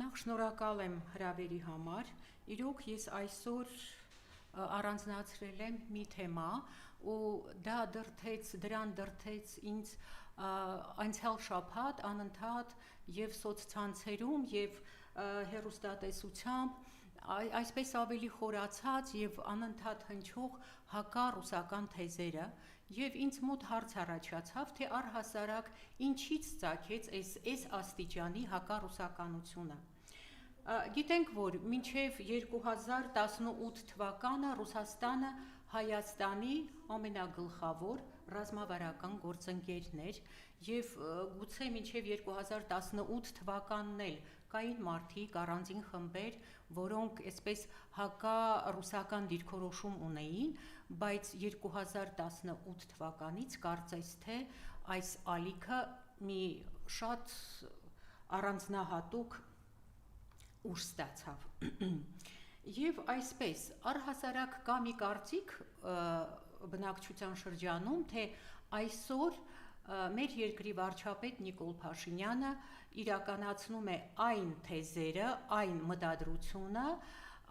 Նախ շնորհակալ եմ հրավերի համար, իրոք ես այսօր առանձնացրել եմ մի թեմա ու դրան դրդեց ինձ անցյալ շաբաթ անընդհատ և սոցցանցերում և հեռուստատեսությամբ այսպես ավելի խորացած և անընդհատ հնչող հակառուսական թեզերը և ինձ մոտ հարց առաջացավ, թե առհասարակ ինչից ծագեց այս աստիճանի հակառուսականությունը: Գիտենք, որ մինչև 2018 թվականը Ռուսաստանը Հայաստանի ամենագլխավոր ռազմավարական գործընկերն էր և գուցե մինչև 2018 թվականն էլ կային մարդիկ, առանձին խմբեր, որոնք այսպես հակառուսական դիրքորոշում ունեին, բայց 2018 թվականից կարծես թե այս ալիքը մի շատ առանձնահատուկ ուժ ստացավ: Եվ այսպես, առհասարակ կա մի կարծիք բնակչության շրջանում, թե այսօր մեր երկրի վարչապետ Նիկոլ Փաշինյանը իրականացնում է այն թեզերը, այն մտադրությունը,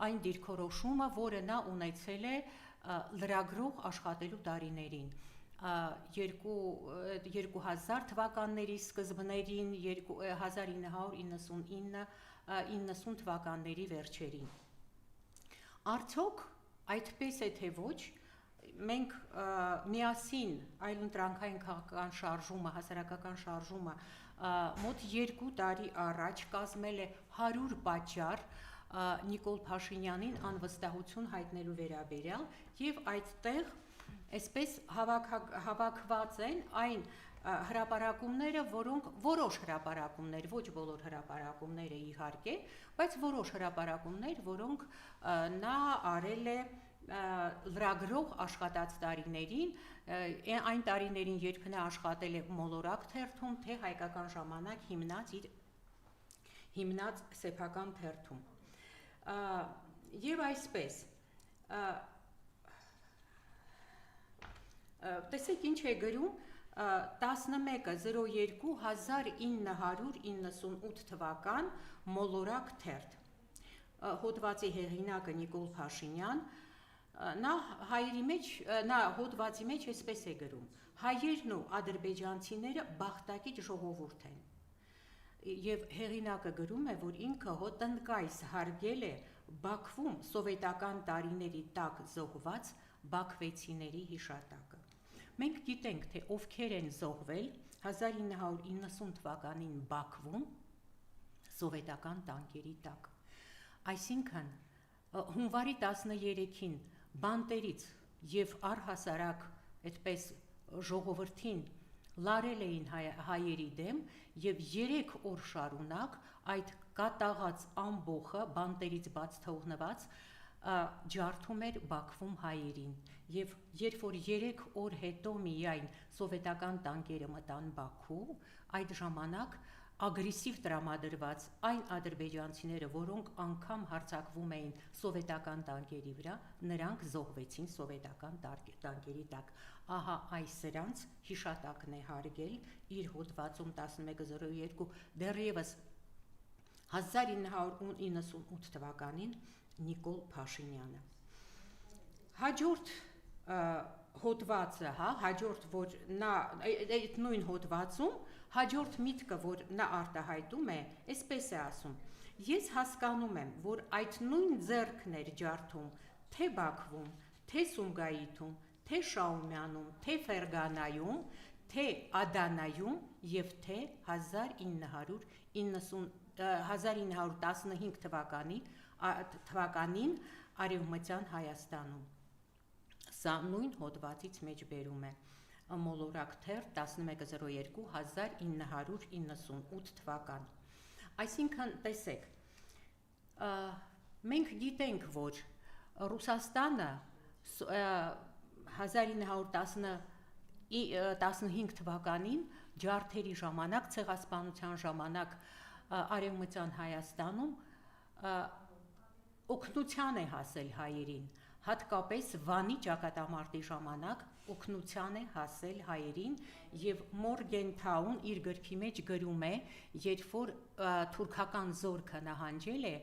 այն դիրքորոշումը, որը նա ունեցել է լրագրող աշխատելու տարիներին: 2000 թվականների սկզբներին, 1999-90 թվականների վերջերին: Արդյոք այդպես է թե ոչ, մենք միասին այլընտրանքային քաղաքական շարժումը, հասարակական շարժումը մոտ 2 տարի առաջ կազմել է 100 պատճառ Նիկոլ Փաշինյանին անվստահություն հայտնելու վերաբերյալ և այդտեղ այսպես հավաքված են այն հրապարակումները, որոշ հրապարակումներ, ոչ բոլոր հրապարակումները իհարկե, բայց որոշ հրապարակումներ, որոնք նա արել է լրագրող աշխատած տարիներին, այն տարիներին, երբ նա աշխատել է «Մոլորակ» թերթում, թե «Հայկական ժամանակ» հիմնած սեփական թերթում: Եվ այսպես, տեսեք ինչ է գրում 11.02.1998 թվական «Մոլորակ» թերթ: Հոդվածի հեղինակը Նիկոլ Փաշինյան, նա հոդվածի մեջ այսպես է գրում. «Հայերն ու ադրբեջանցիները բախտակից ժողովուրդ են» և հեղինակը գրում է, որ ինքը հոտնկայս հարգել է Բաքվում սովետական տարիների տակ զոհված բաքվեցիների հիշատակը: Մենք գիտենք, թե ովքեր են զոհվել 1990 թվականին Բաքվում սովետական տանկերի տակ: Այսինքն հունվարի 13-ին բանտերից և առհասարակ այդպես ժողովրդին լարել էին հայերի դեմ և 3 օր շարունակ այդ կատաղած ամբոխը բանտերից բաց թողնված ջարդում էր Բաքվում հայերին և երբ որ 3 օր հետո միայն սովետական տանկերը մտան Բաքու, այդ ժամանակ ագրեսիվ տրամադրված այն ադրբեջանցիները, որոնք անգամ հարձակվում էին սովետական տանկերի վրա, նրանք զոհվեցին սովետական տանկերի տակ: Ահա սրանց հիշատակն է հարգել իր հոդվածում 11.02 դեռևս 1998 թվականին Նիկոլ Փաշինյանը: Հաջորդ հոդվածը, այդ նույն հոդվածում հաջորդ միտքը, որ նա արտահայտում է, այսպես է ասում. «Ես հասկանում եմ, որ այդ նույն ձեռքն էր ջարդում թե Բաքվում, թե Սումգայիթում, թե Շաումյանում, թե Ֆերգանայում, թե Ադանայում և թե 1915 թվականին Արևմտյան Հայաստանում»: Սա նույն հոդվածից մեջբերում է «Մոլորակ» թերթ 11.02.1998 թվական: Այսինքն տեսեք, մենք գիտենք, որ Ռուսաստանը 1915 թվականին ջարդերի ժամանակ, ցեղասպանության ժամանակ Արևմտյան Հայաստանում օգնության է հասել հայերին, հատկապես Վանի ճակատամարտի ժամանակ օգնության է հասել հայերին եւ Մորգենթաուն իր գրքի մեջ գրում է, երբ որ թուրքական զորքը նահանջել է,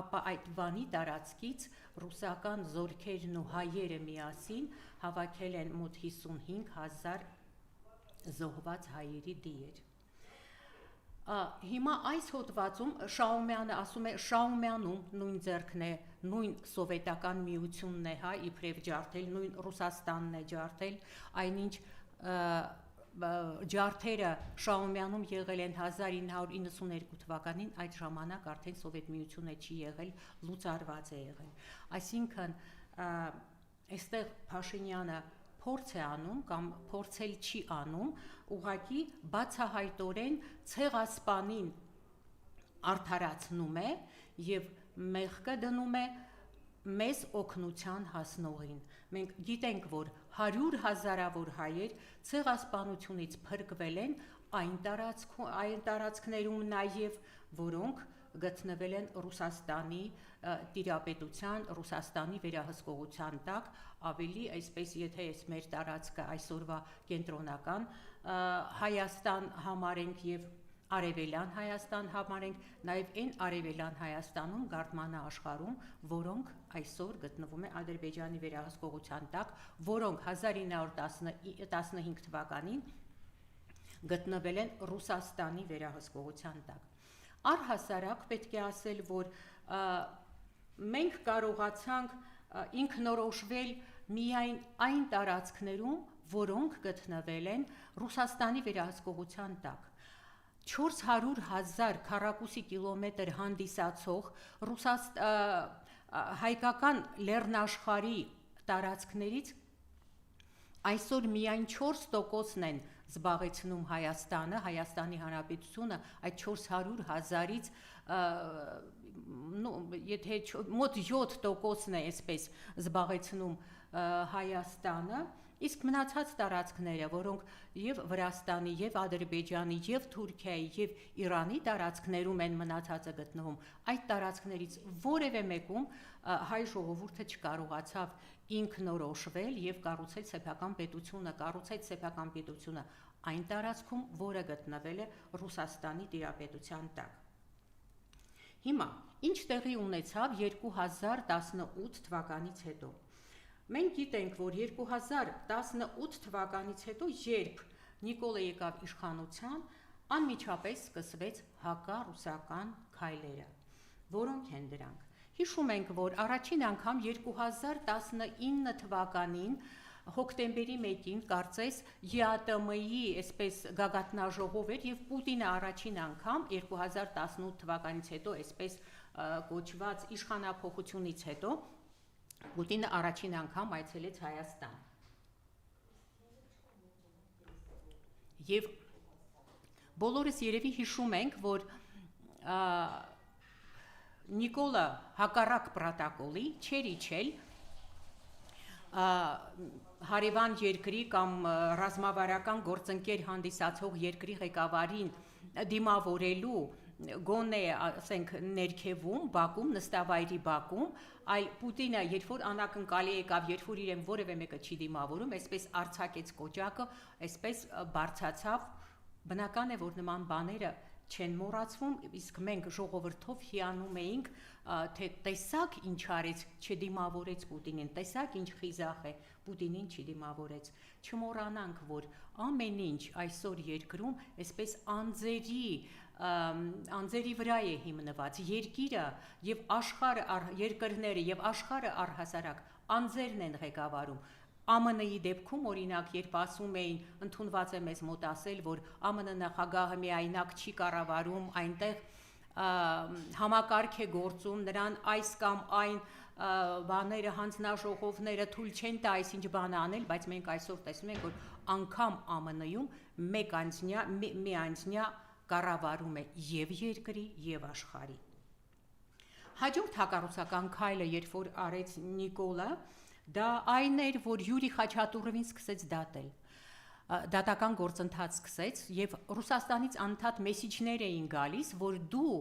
ապա այդ Վանի տարածքից ռուսական զորքերն ու հայերը միասին հավաքել են մոտ 55,000 զոհված հայերի դիեր։ Հիմա այս հոդվածում Շաումյանը ասում է Շաումյանում նույն ձեռքն է, նույն սովետական միությունն է, հա, իբրև ջարդել, նույն Ռուսաստանն է ջարդել, այնինչ ջարդերը Շաումյանում եղել են 1992 թվականին, այդ ժամանակ արդեն Սովետ միությունը չի եղել, լուծարված է եղել։ Այսինքն այստեղ Փաշինյանը փորձ է անում կամ փորձել չի անում, ուղղակի բացահայտորեն ցեղասպանին արդարացնում է եւ մեղքը դնում է մեզ օգնության հասնողին։ Մենք գիտենք, որ 100,000-ավոր հայեր ցեղասպանությունից փրկվել են այն տարածքներում նաեւ, որոնք գտնվել են Ռուսաստանի տիրապետության, Ռուսաստանի վերահսկողության տակ, ավելի այսպես, եթե այս մեր տարածքը այսօրվա կենտրոնական Հայաստան համարենք եւ Արևելյան Հայաստան համարենք, նաեւ այն Արևելյան Հայաստանում, Գարդմանա աշխարհում, որոնք այսօր գտնվում են Ադրբեջանի վերահսկողության տակ, որոնք 1915 թվականին գտնվել են Ռուսաստանի վերահսկողության տակ։ Առհասարակ պետք է ասել, որ մենք կարողացանք ինքնորոշվել միայն այն տարածքներում, որոնք գտնվել են Ռուսաստանի վերահսկողության տակ։ 400,000 քառակուսի կիլոմետր հանդիսացող հայկական լեռնաշխարհի տարածքներից այսօր միայն 4%-ն են զբաղեցնում Հայաստանը, Հայաստանի Հանրապետությունը, այդ 400,000-ից եթե մոտ 7%-ն է այսպես զբաղեցնում Հայաստանը, իսկ մնացած տարածքները, որոնք եւ Վրաստանի, եւ Ադրբեջանի, եւ Թուրքիայի, եւ Իրանի տարածքներում են մնացածը գտնվում, այդ տարածքներից որևէ մեկում հայ ժողովուրդը չկարողացավ ինքնորոշվել եւ կառուցել սեփական պետությունը այն տարածքում, որը գտնվել է Ռուսաստանի տիրապետության տակ։ Հիմա ինչ տեղի ունեցավ 2018 թվականից հետո։ Մենք գիտենք, որ 2018 թվականից հետո, երբ Նիկոլը եկավ իշխանության, անմիջապես սկսվեց հակառուսական քայլերը։ Որոնք են դրանք։ Հիշում ենք, որ առաջին անգամ 2019 թվականին հոկտեմբերի 1-ին կարծես ԵԱՏՄ-ի այսպես գագաթնաժողով էր եւ Պուտինը առաջին անգամ 2018 թվականից հետո այսպես կոչված իշխանափոխությունից հետո Պուտինը առաջին անգամ այցելեց Հայաստան։ Եվ բոլորս երևի հիշում ենք, որ Նիկոլը հակառակ պրոտոկոլի չեր իջել հարևան երկրի կամ ռազմավարական գործընկեր հանդիսացող երկրի ղեկավարին դիմավորելու գոնե, ասենք, ներքևում, Բաքում, նստավայրի Բաքում, այլ Պուտինը, երբ որ անակնկալի եկավ, երբ որ իրեն որևէ մեկը չի դիմավորում, այսպես արձակեց կոճակը, այսպես բարձացավ, բնական է, որ նման բաները չեն մոռացվում, իսկ մենք ժողովրդով հիանում էինք, թե տեսակ ինչ արեց, չդիմավորեց Պուտինին, տեսակ ինչ խիզախ է, Պուտինին չդիմավորեց։ Չմոռանանք, որ ամեն ինչ այսօր երկրում այսպես անձերի վրա է հիմնված, երկիրը եւ երկրները եւ աշխարհը առհասարակ անձերն են ղեկավարում։ ԱՄՆ-ի դեպքում, օրինակ, երբ ասում էին, ընդունված է մեզ մոտ ասել, որ ԱՄՆ նախագահը միայնակ չի կառավարում, այնտեղ համակարգ է գործում, նրան այս կամ այն բաները, հանձնաժողովները թույլ չեն տա այսինչ բան անել, բայց մենք այսօր տեսնում ենք, որ անգամ ԱՄՆ-ում միանձնյա կառավարում է եւ երկրի եւ աշխարհի։ Հաջորդ հակառուսական քայլը, երբ որ արեց Նիկոլը, դա այն էր, որ Յուրի Խաչատուրովին սկսեց դատել, դատական գործընթաց սկսեց եւ Ռուսաստանից անդադ մեսիջներ էին գալիս, որ դու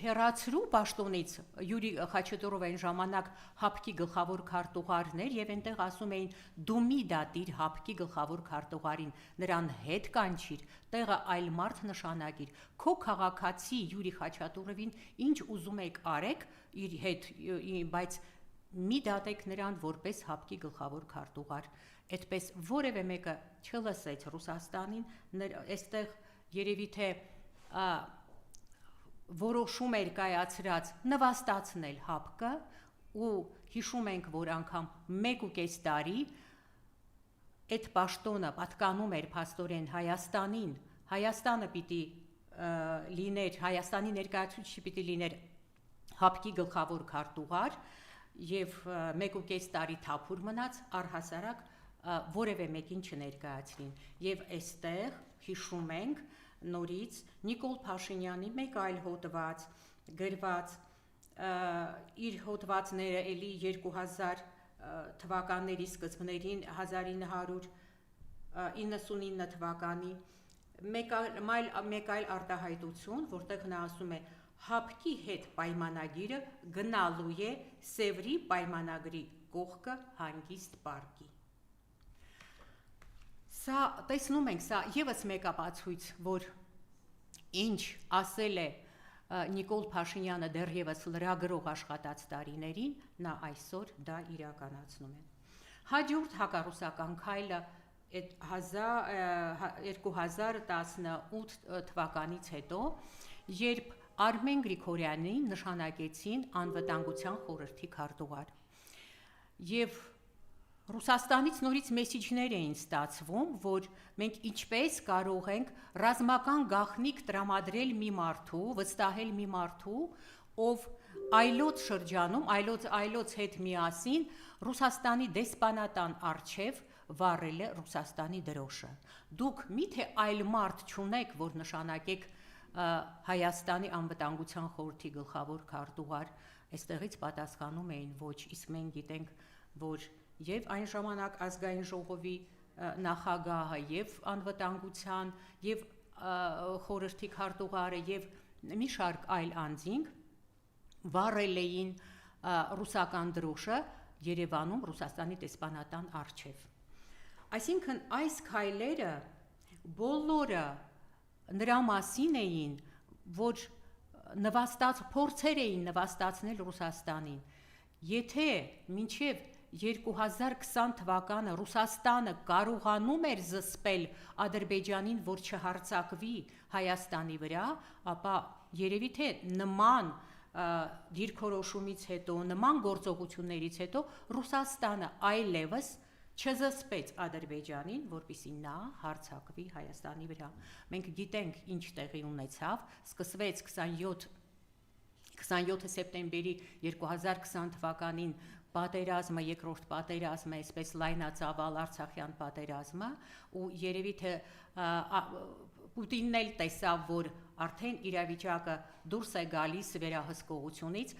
հեռացրու պաշտոնից Յուրի Խաչատուրով այն ժամանակ ՀԱՊԿ-ի գլխավոր քարտուղարներ եւ այնտեղ ասում էին դու մի դատիր ՀԱՊԿ-ի գլխավոր քարտուղարին, նրան հետ կանչիր, տեղը այլ մարդ նշանակիր, քո քաղաքացի Յուրի Խաչատուրովին ինչ ուզում եք արեք իր հետ, բայց մի դատեք նրան որպես ՀԱՊԿ-ի գլխավոր քարտուղար։ Այդպես որևէ մեկը չլսեց Ռուսաստանին, այստեղ երևի թե որոշում էր կայացրած նվաստացնել ՀԱՊԿ-ը ու հիշում ենք, որ անգամ 1.5 տարի այդ պաշտոնը պատկանում էր փաստորեն Հայաստանին, Հայաստանը պիտի լիներ, Հայաստանի ներկայացուցիչը պիտի լիներ ՀԱՊԿ-ի գլխավոր քարտուղար եւ 1.5 տարի թափուր մնաց, առհասարակ որևէ մեկին չներկայացրին եւ այստեղ հիշում ենք նորից Նիկոլ Փաշինյանի մեկ այլ հոդված գրված իր հոդվածները էլի 2000 թվականների սկզբներին 1999 թվականի մեկ այլ արտահայտություն, որտեղ նա ասում է ՀԱՊԿ-ի հետ պայմանագիրը գնալու է Սևրի պայմանագրի կողքը հանգիստ պարկի։ Սա տեսնում ենք, սա եւս մեկ ապացույց, որ ինչ ասել է Նիկոլ Փաշինյանը դեռևս լրագրող աշխատած տարիներին, նա այսօր դա իրականացնում է։ Հաջորդ հակառուսական քայլը 2018 թվականից հետո, երբ Արմեն Գրիգորյանին նշանակեցին անվտանգության խորհրդի քարտուղար։ Եվ Ռուսաստանից նորից մեսիջներ էին ստացվում, որ մենք ինչպես կարող ենք ռազմական գաղտնիք տրամադրել մի մարդու, վստահել մի մարդու, ով այլոց շրջանում, այլոց հետ միասին Ռուսաստանի դեսպանատան առջև վառել է Ռուսաստանի դրոշը։ Դուք միթե այլ մարդ չունեք, որ նշանակեք Հայաստանի անվտանգության խորհրդի գլխավոր քարտուղար, այստեղից պատասխանում էին ոչ, իսկ մենք գիտենք, որ եւ այն ժամանակ ազգային ժողովի նախագահը եւ անվտանգության եւ խորհրդի քարտուղարը եւ մի շարք այլ անձինք վառել էին ռուսական դրոշը Երևանում Ռուսաստանի դեսպանատան առջև։ Այսինքն այս քայլերը բոլորը նրա մասին էին, որ փորձեր էին նվաստացնել Ռուսաստանին։ Եթե մինչև 2020 թվականը Ռուսաստանը կարողանում էր զսպել Ադրբեջանին, որ չհարձակվի Հայաստանի վրա, ապա երևի թե նման դիրքորոշումից հետո, նման գործողություններից հետո Ռուսաստանը այլևս չզսպեց Ադրբեջանին, որպեսզի նա հարձակվի Հայաստանի վրա։ Մենք գիտենք ինչ տեղի ունեցավ, սկսվեց 27 սեպտեմբերի 2020 թվականին պատերազմը, երկրորդ պատերազմը, այսպես լայնածավալ Արցախյան պատերազմը, ու երևի թե Պուտինն էլ տեսավ, որ արդեն իրավիճակը դուրս է գալիս վերահսկողությունից,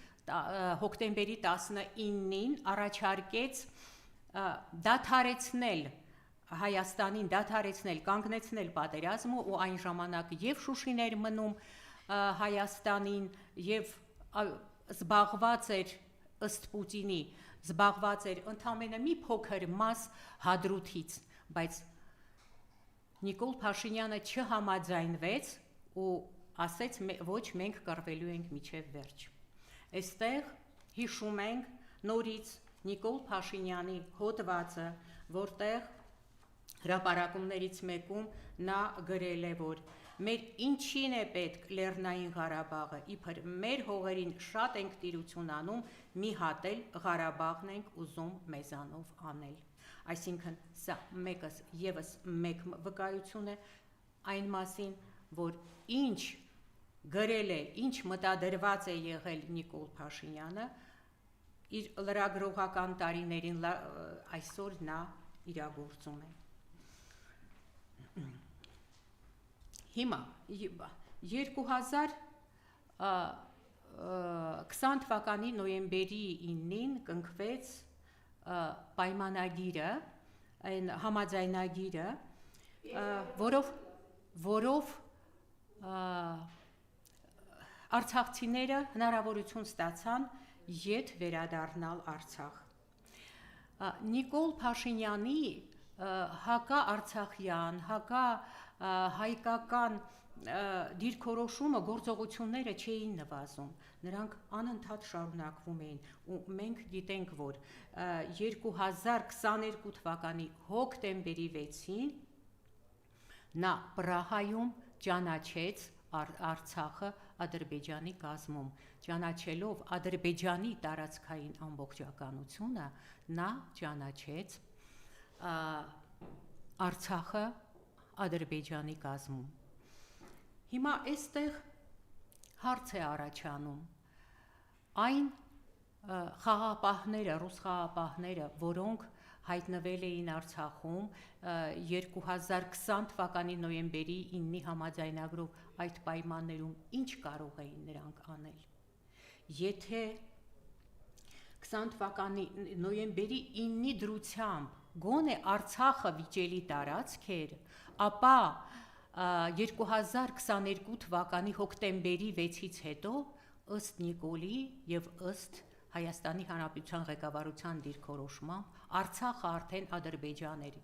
հոկտեմբերի 19-ին առաջարկեց դադարեցնել Հայաստանին, կանգնեցնել պատերազմը, ու այն ժամանակ եւ Շուշին էր մնում Հայաստանին եւ զբաղված էր ըստ Պուտինի ընդամենը մի փոքր մաս Հադրութից, բայց Նիկոլ Փաշինյանը չհամաձայնվեց ու ասեց ոչ, մենք կռվելու ենք մինչև վերջ։ Այստեղ հիշում ենք նորից Նիկոլ Փաշինյանի հոդվածը, որտեղ հրապարակումներից մեկում նա գրել է, որ մեր ինչին է պետք Լեռնային Ղարաբաղը, իբր մեր հողերին շատ ենք տիրություն անում, մի հատ էլ Ղարաբաղն ենք ուզում մեզանով անել։ Այսինքն սա եւս մեկ վկայություն է այն մասին, որ ինչ գրել է, ինչ մտադրված է եղել Նիկոլ Փաշինյանը իր լրագրողական տարիներին, այսօր նա իրագործում է։ Հիմա 2020 թվականի նոյեմբերի 9-ին կնքվեց պայմանագիրը, այն համաձայնագիրը, որով արցախցիները հնարավորություն ստացան ետ վերադառնալ Արցախ։ Նիկոլ Փաշինյանի հակա-արցախյան, հակա-հայկական դիրքորոշումը գործողությունները չէին նվազում, նրանք անընդհատ շարունակվում էին ու մենք գիտենք, որ 2022 թվականի հոկտեմբերի 6-ին նա Պրահայում ճանաչեց Արցախը Ադրբեջանի կազմում, ճանաչելով Ադրբեջանի տարածքային ամբողջականությունը, նա ճանաչեց Արցախը Ադրբեջանի կազմում։ Հիմա այստեղ հարց է առաջանում, այն խաղապահները, ռուս խաղապահները, որոնք հայտնվել էին Արցախում 2020 թվականի նոյեմբերի 9-ի համաձայնագրով այդ պայմաններում ինչ կարող էին նրանք անել։ Եթե 20 թվականի նոյեմբերի 9-ի դրությամբ գոնե Արցախը վիճելի տարածք էր, ապա 2022 թվականի հոկտեմբերի 6-ից հետո ըստ Նիկոլի եւ ըստ Հայաստանի Հանրապետության ղեկավարության դիրքորոշմամբ Արցախը արդեն Ադրբեջան էր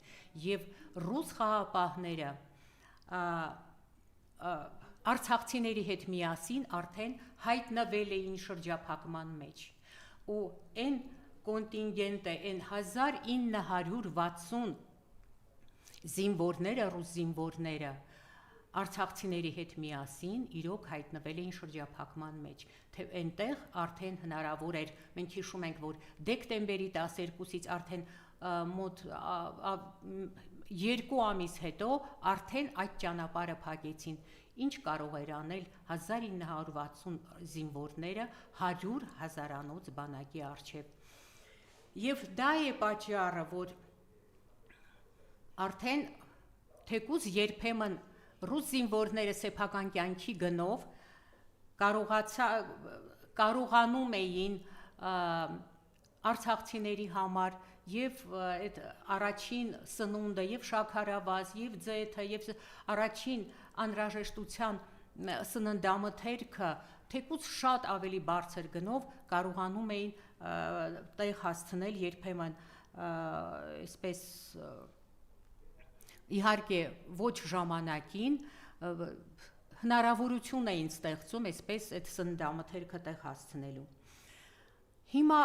եւ ռուս խաղապահները արցախցիների հետ միասին արդեն հայտնվել էին շրջափակման մեջ ու այն կոնտինգենտը, այն 1960 զինվորները, ռուս զինվորները արցախցիների հետ միասին իրոք հայտնվել էին շրջափակման մեջ, թե այնտեղ արդեն հնարավոր էր, մենք հիշում ենք, որ դեկտեմբերի 12-ից արդեն մոտ 2 ամիս հետո արդեն այդ ճանապարհը փակեցին, ինչ կարող էր անել 1960 զինվորները 100 հազարանոց բանակի առջև։ Եվ դա է պատճառը, որ արդեն թեկուզ երբեմն ռուս զինվորները սեփական կյանքի գնով կարողանում էին արցախցիների համար եւ այդ առաջին սնունդը եւ շաքարավազ եւ ձեթը եւ առաջին անհրաժեշտության սննդամթերքը թեկուզ շատ ավելի բարձր գնով կարողանում էին տեղ հասցնել երբեմն այսպես իհարկե ոչ ժամանակին հնարավորություն էին ստեղծում այսպես այդ սննդամթերքը տեղ հասցնելու։ Հիմա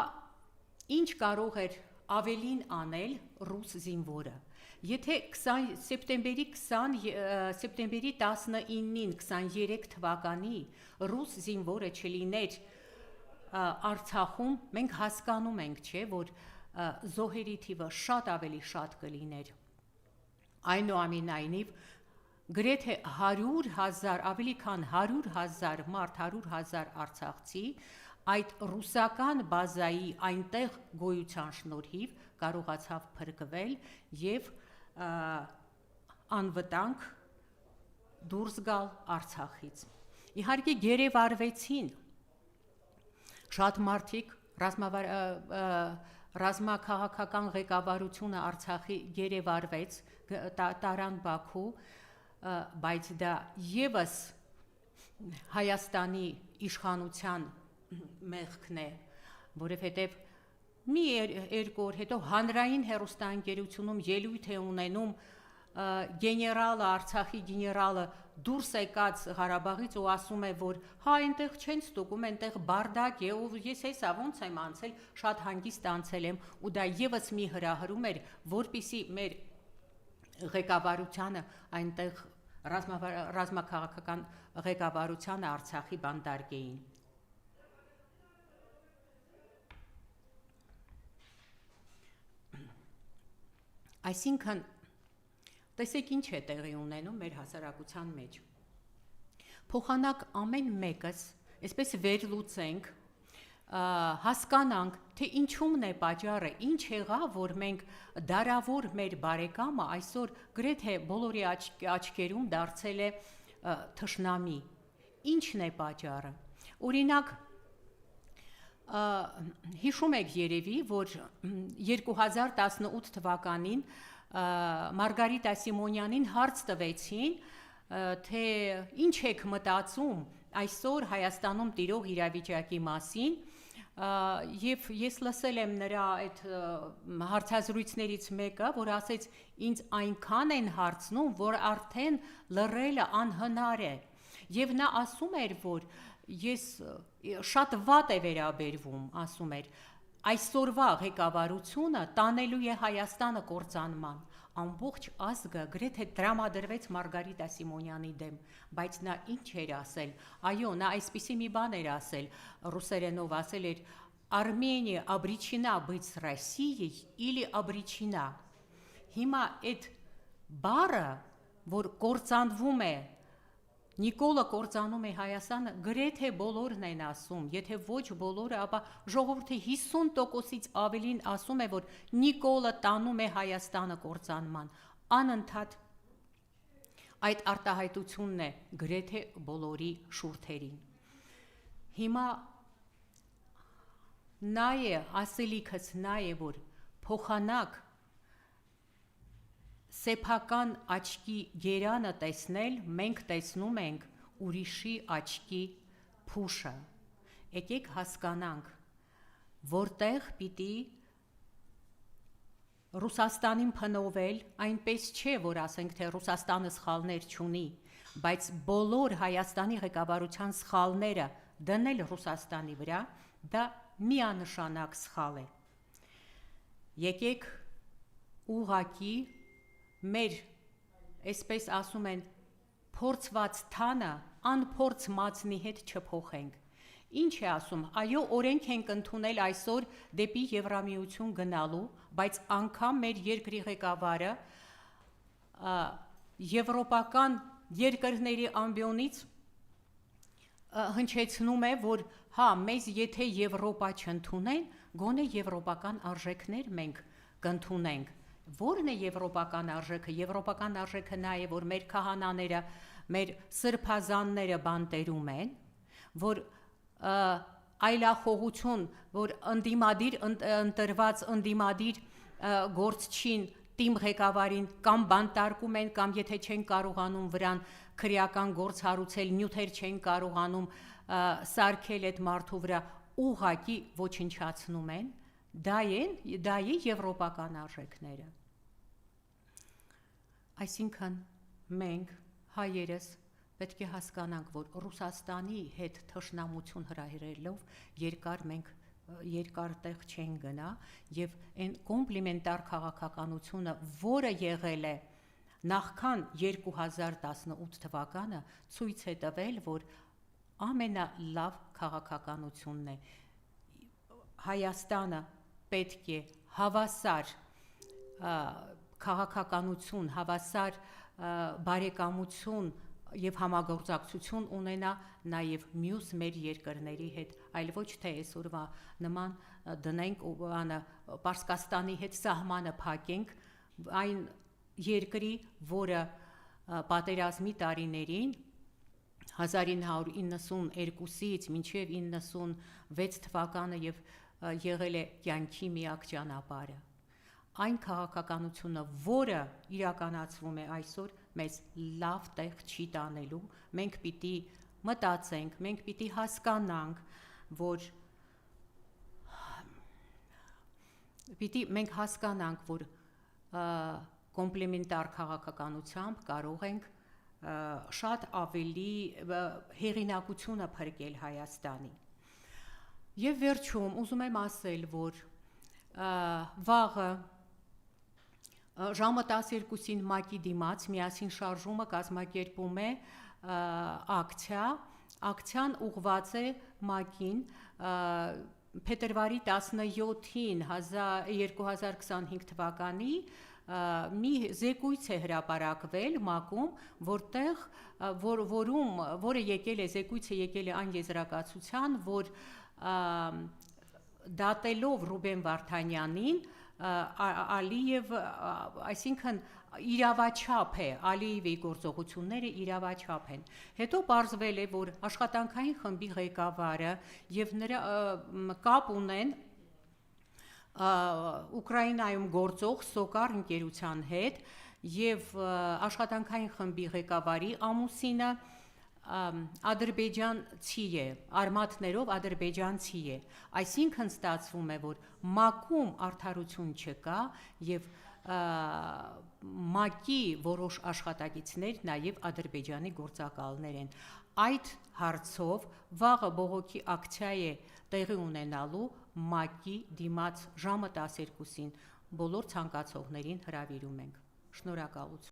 ինչ կարող էր ավելին անել ռուս զինվորը։ Եթե սեպտեմբերի 19-ին 23 թվականի ռուս զինվորը չլիներ Արցախում, մենք հասկանում ենք, չէ, որ զոհերի թիվը շատ ավելի շատ կլիներ։ Այնուամենայնիվ գրեթե 100,000, ավելի քան 100,000 մարդ, 100,000 արցախցի այդ ռուսական բազայի այնտեղ գոյության շնորհիվ կարողացավ փրկվել եւ անվտանգ դուրս գալ Արցախից։ Իհարկե գերեվարվեցին շատ մարդիկ, ռազմաքաղաքական ղեկավարությունը Արցախի գերեվարվեց, տարան Բաքու, բայց դա եւս Հայաստանի իշխանության մեղքն է, որովհետև մի երկու օր հետո հանրային հեռուստաընկերությունում ելույթ է ունենում գեներալը, Արցախի գեներալը դուրս եկած Ղարաբաղից ու ասում է, որ հա այնտեղ չեն ստուգում, այնտեղ բարդակ է, ու ես հեսա ոնց եմ անցել, շատ հանգիստ անցել եմ, ու դա եւս մի հրահրում էր, որպիսի մեր ղեկավարությանը այնտեղ ռազմաքաղաքական ղեկավարությանը Արցախի բանդարկեին։ Այսինքն տեսեք ինչ է տեղի ունենում մեր հասարակության մեջ։ Փոխանակ ամեն մեկս, այսպես վերլուծենք, հասկանանք, թե ինչումն է պատճառը, ինչ եղավ, որ մենք դարավոր մեր բարեկամը այսօր գրեթե բոլորի աչքերում դարձել է թշնամի։ Ինչն է պատճառը։ Օրինակ, հիշում եք երևի, որ 2018 թվականին Մարգարիտա Սիմոնյանին հարց տվեցին, թե ինչ եք մտածում այսօր Հայաստանում տիրող իրավիճակի մասին, եւ ես լսել եմ նրա այդ հարցազրույցներից մեկը, որ ասեց ինձ այնքան են հարցնում, որ արդեն լռելը անհնար է, եւ նա ասում էր, որ ես շատ վատ է վերաբերվում, ասում էր, այսօրվա ղեկավարությունը տանելու է Հայաստանը կործանման, ամբողջ ազգը գրեթե տրամադրվեց Մարգարիտա Սիմոնյանի դեմ, բայց նա ինչ էր ասել, այո, նա այսպիսի մի բան էր ասել, ռուսերենով ասել էր, Արմենիա обречена быть Россией или обречена, հիմա այդ բառը, որ կործանվում է, Նիկոլը կործանում է Հայաստանը, գրեթե բոլորն են ասում, եթե ոչ բոլորը, ապա ժողովրդի 50%-ից ավելին ասում է, որ Նիկոլը տանում է Հայաստանը կործանման, անընդհատ այդ արտահայտությունն է գրեթե բոլորի շուրթերին։ Հիմա նա է, ասելիքս նա է, որ փոխանակ սեփական աչքի գերանը տեսնել, մենք տեսնում ենք ուրիշի աչքի փուշը։ Եկեք հասկանանք, որտեղ պիտի Ռուսաստանին փնովել, այնպես չէ, որ ասենք, թե Ռուսաստանը սխալներ չունի, բայց բոլոր Հայաստանի ղեկավարության սխալները դնել Ռուսաստանի վրա, դա միանշանակ սխալ է։ Եկեք ուղղակի մեր, այսպես ասում են, փորձված թանը անփորձ մածնի հետ չփոխենք։ Ինչ է ասում, այո, օրենք ենք ընդունել այսօր դեպի Եվրամիություն գնալու, բայց անգամ մեր երկրի ղեկավարը եվրոպական երկրների ամբիոնից հնչեցնում է, որ հա, մեզ եթե Եվրոպա չընդունեն, գոնե եվրոպական արժեքներ մենք կընդունենք։ Որն է եվրոպական արժեքը։ Եվրոպական արժեքը նա է, որ մեր քահանաները, մեր սրբազանները բանտերում են, որ այլախոհություն, որ ընդդիմադիր ընտրված ընդդիմադիր գործչին, տիմ ղեկավարին կամ բանտարկում են, կամ եթե չեն կարողանում վրան քրեական գործ հարուցել, նյութեր չեն կարողանում սարքել այդ մարդու վրա, ուղղակի ոչնչացնում են, դա է եվրոպական արժեքները։ Այսինքն մենք հայերս պետք է հասկանանք, որ Ռուսաստանի հետ թշնամություն հրահրելով երկար տեղ չեն գնա, եւ այն կոմպլիմենտար քաղաքականությունը, որը եղել է նախքան 2018 թվականը, ցույց է տվել, որ ամենալավ քաղաքականությունն է։ Հայաստանը պետք է հավասար քաղաքականություն, հավասար բարեկամություն եւ համագործակցություն ունենա նաեւ մյուս մեր երկրների հետ, այլ ոչ թե այսօրվա նման դնենք Պարսկաստանի հետ սահմանը փակենք, այն երկրի, որը պատերազմի տարիներին 1992-ից մինչև 96 թվականը եւ եղել է կյանքի միակ ճանապարհը։ Այն քաղաքականությունը, որը իրականացվում է այսօր, մեզ լավ տեղ չի տանելու, մենք պիտի մտածենք, մենք պիտի հասկանանք, որ կոմպլեմենտար քաղաքականությամբ կարող ենք շատ ավելի հեղինակությունը փրկել Հայաստանի։ Եվ վերջում ուզում եմ ասել, որ վաղը ժամը 12-ին ՄԱԿ-ի դիմաց միասին շարժումը կազմակերպում է ակցիա, ակցիան ուղղված է ՄԱԿ-ին, փետրվարի 17-ին 2025 թվականի մի զեկույց է հրապարակվել ՄԱԿ-ում, որը եկել է, զեկույցը եկել է այն եզրակացության, որ դատելով Ռուբեն Վարդանյանին, Ալիև, այսինքն իրավաչափ է, Ալիևի գործողությունները իրավաչափ են։ Հետո պարզվել է, որ աշխատանքային խմբի ղեկավարը եւ նրա կապ ունեն Ուկրաինայում գործող Սոկար ընկերության հետ եւ աշխատանքային խմբի ղեկավարի ամուսինը ադրբեջանցի է, արմատներով ադրբեջանցի է, այսինքն ստացվում է, որ ՄԱԿ-ում արդարություն չկա եւ ՄԱԿ-ի որոշ աշխատակիցներ նաեւ Ադրբեջանի գործակալներ են։ Այդ հարցով վաղը բողոքի ակցիա է տեղի ունենալու ՄԱԿ-ի դիմաց ժամը 12-ին, բոլոր ցանկացողներին հրավիրում ենք։ Շնորհակալություն։